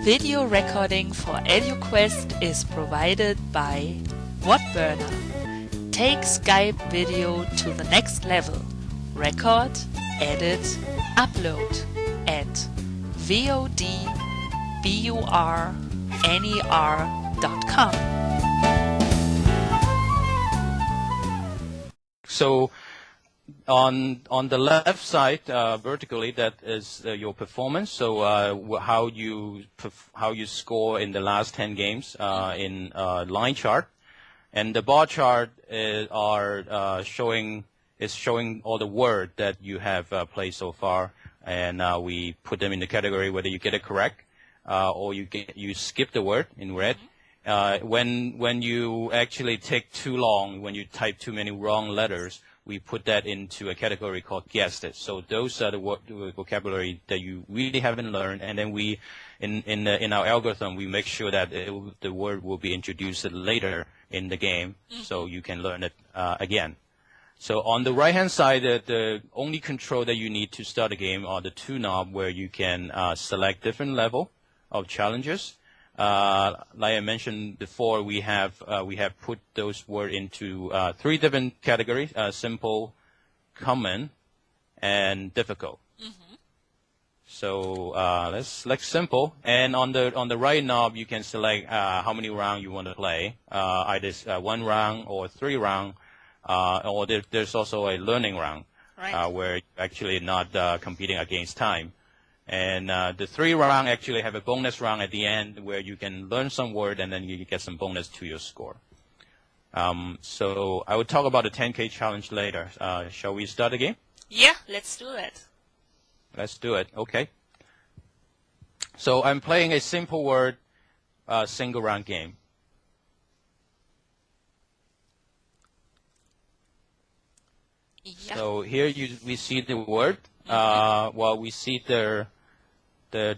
Video recording for EDUKWEST is provided by Whatburner. Take Skype video to the next level. Record, edit, upload at VocabGenii.com. So on the left side, vertically, that is your performance. So how you score in the last 10 games in line chart, and the bar chart is showing all the word that you have played so far, and we put them in the category whether you get it correct or you skip the word in red. When you actually take too long, when you type too many wrong letters, we put that into a category called guessed it. So those are the vocabulary that you really haven't learned, and then we, in our algorithm, we make sure that the word will be introduced later in the game, so you can learn it again. So on the right-hand side, the only control that you need to start a game are the two knobs where you can select different level of challenges. Like I mentioned before, we have put those words into 3 different categories: simple, common, and difficult. So let's select simple, and on the right knob you can select how many rounds you want to play, either 1 round or 3 rounds, or there's also a learning round, right, where you're actually not competing against time. And the 3 round actually have a bonus round at the end where you can learn some word and then you get some bonus to your score. So I will talk about the 10K challenge later. Shall we start the game? Yeah, let's do it. Let's do it. Okay. So I'm playing a simple word single round game. Yeah. So here we see the word. Well, we see the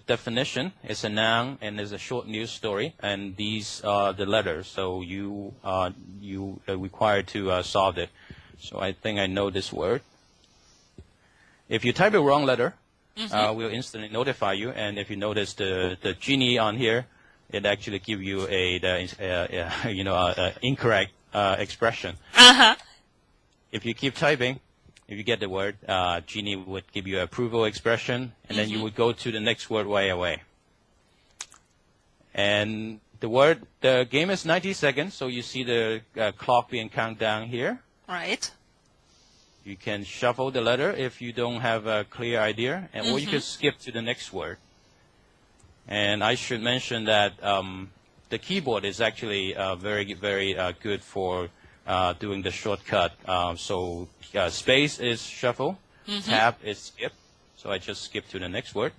definition is a noun and is a short news story, and these are the letters. So you are required to solve it. So I think I know this word. If you type a wrong letter, we'll instantly notify you. And if you notice the genie on here, it actually gives you a incorrect expression. If you keep typing, if you get the word, Genie would give you an approval expression, and then you would go to the next word right away. And the game is 90 seconds, so you see the clock being counted down here. Right. You can shuffle the letter if you don't have a clear idea, or you can skip to the next word. And I should mention that the keyboard is actually very, very good for doing the shortcut. So space is shuffle, tab is skip. So I just skip to the next word.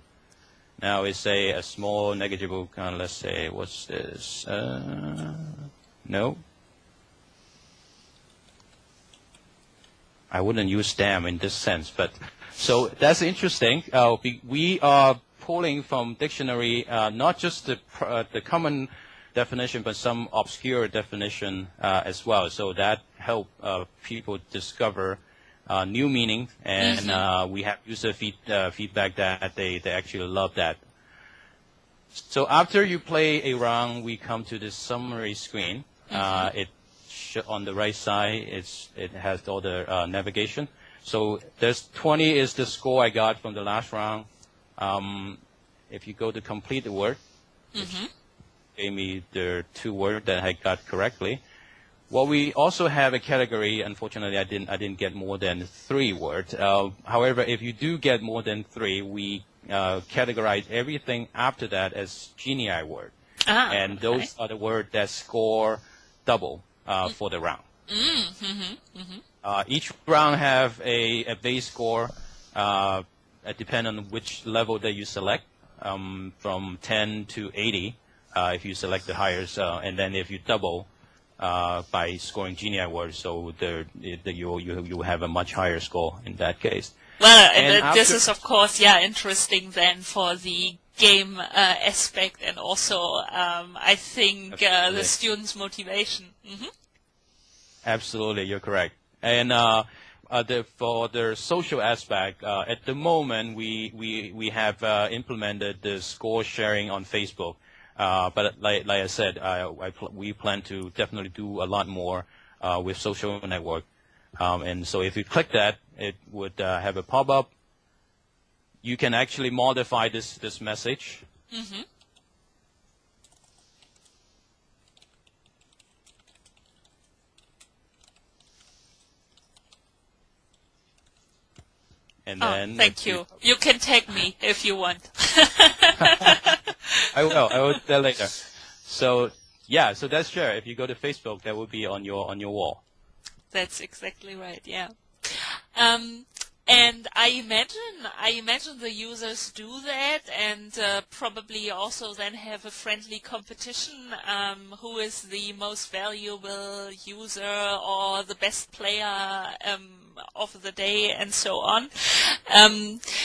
Now it's a small negligible kind. Let's say, what's this? No. I wouldn't use damn in this sense, but so that's interesting. We are pulling from dictionary not just the common definition, but some obscure definition as well. So that help people discover new meaning, and we have user feedback that they actually love that. So after you play a round, we come to this summary screen. On the right side, it has all the navigation. So there's 20 is the score I got from the last round. If you go to complete the word, gave me the 2 words that I got correctly. Well, we also have a category. Unfortunately, I didn't get more than 3 words. However, if you do get more than 3, we categorize everything after that as Genii word, and those are the words that score double for the round. Each round have a base score, depending on which level that you select, from 10 to 80. If you select the highest, and then if you double by scoring Genii words, so you have a much higher score in that case. Well, and this is of course interesting then for the game aspect, and also I think the students' motivation. Absolutely, you're correct. And for the social aspect, at the moment we have implemented the score sharing on Facebook. But like I said, we plan to definitely do a lot more with social network. And so if you click that, it would have a pop-up. You can actually modify this message. Mm-hmm. And then thank you. You can tag me if you want. I will do that later. So yeah, so that's sure. If you go to Facebook, that will be on your wall. That's exactly right. Yeah. And I imagine the users do that, and probably also then have a friendly competition. Who is the most valuable user or the best player of the day, and so on.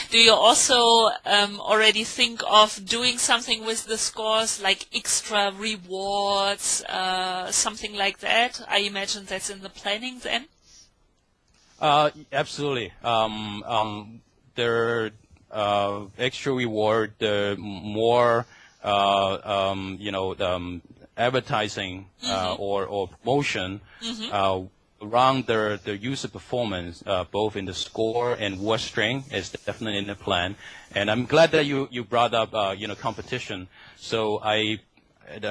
Do you also already think of doing something with the scores, like extra rewards, something like that? I imagine that's in the planning then. Absolutely. The extra reward, the more advertising or promotion around the user performance, both in the score and word string, is definitely in the plan. And I'm glad that you brought up competition. So are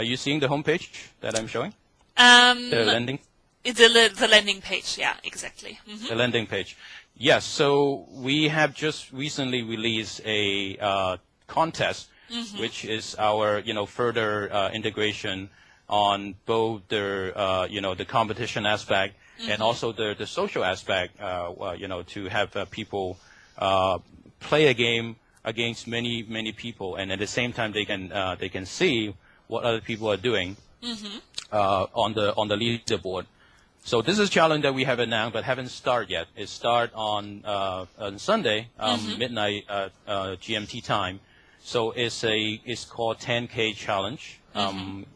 you seeing the homepage that I'm showing? The landing. The landing page, yeah, exactly. Mm-hmm. The landing page. Yes, so we have just recently released a contest, which is our further integration on both the competition aspect and also the social aspect. To have people play a game against many people, and at the same time they can see what other people are doing on the leaderboard. So this is a challenge that we have announced but haven't started yet. It starts on Sunday, midnight GMT time. So it's called 10K challenge.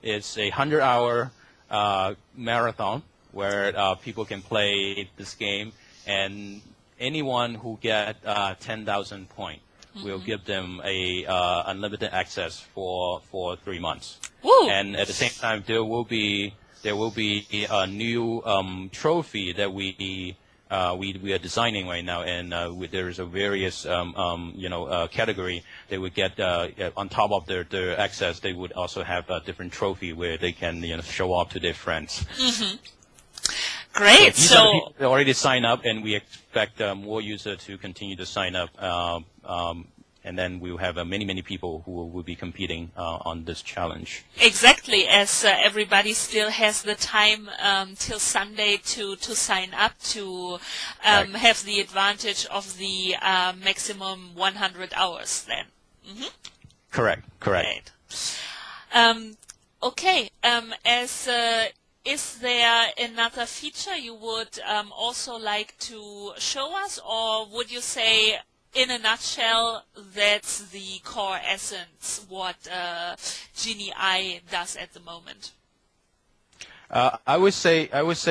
It's a 100-hour marathon where people can play this game, and anyone who get 10,000 points will give them a unlimited access for 3 months. Woo! And at the same time, there will be a new trophy that we are designing right now, and there's a various category they would get on top of their access. They would also have a different trophy where they can show off to their friends. Great. So these are the people that already signed up, and we expect more users to continue to sign up. And then we'll have many people who will be competing on this challenge. Exactly, as everybody still has the time till Sunday to sign up to have the advantage of the maximum 100 hours then. Correct. Right. Okay, is there another feature you would also like to show us, or would you say, in a nutshell, that's the core essence, what Genii does at the moment? I would say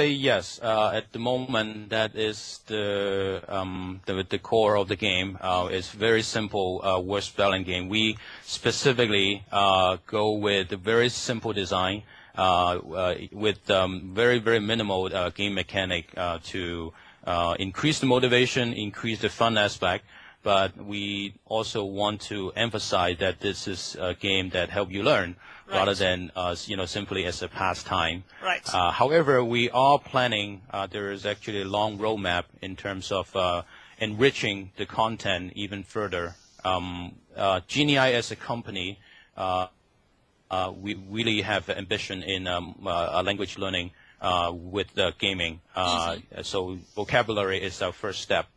yes. At the moment, that is the core of the game. It's very simple word spelling game. We specifically go with a very simple design with very minimal game mechanic to increase the motivation, increase the fun aspect. But we also want to emphasize that this is a game that helps you learn, rather than simply as a pastime. Right. However, we are planning. There is actually a long roadmap in terms of enriching the content even further. GenI as a company, we really have ambition in language learning with gaming. So vocabulary is our first step.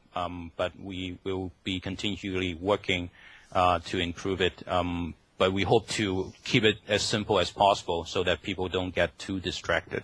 But we will be continually working to improve it. But we hope to keep it as simple as possible so that people don't get too distracted.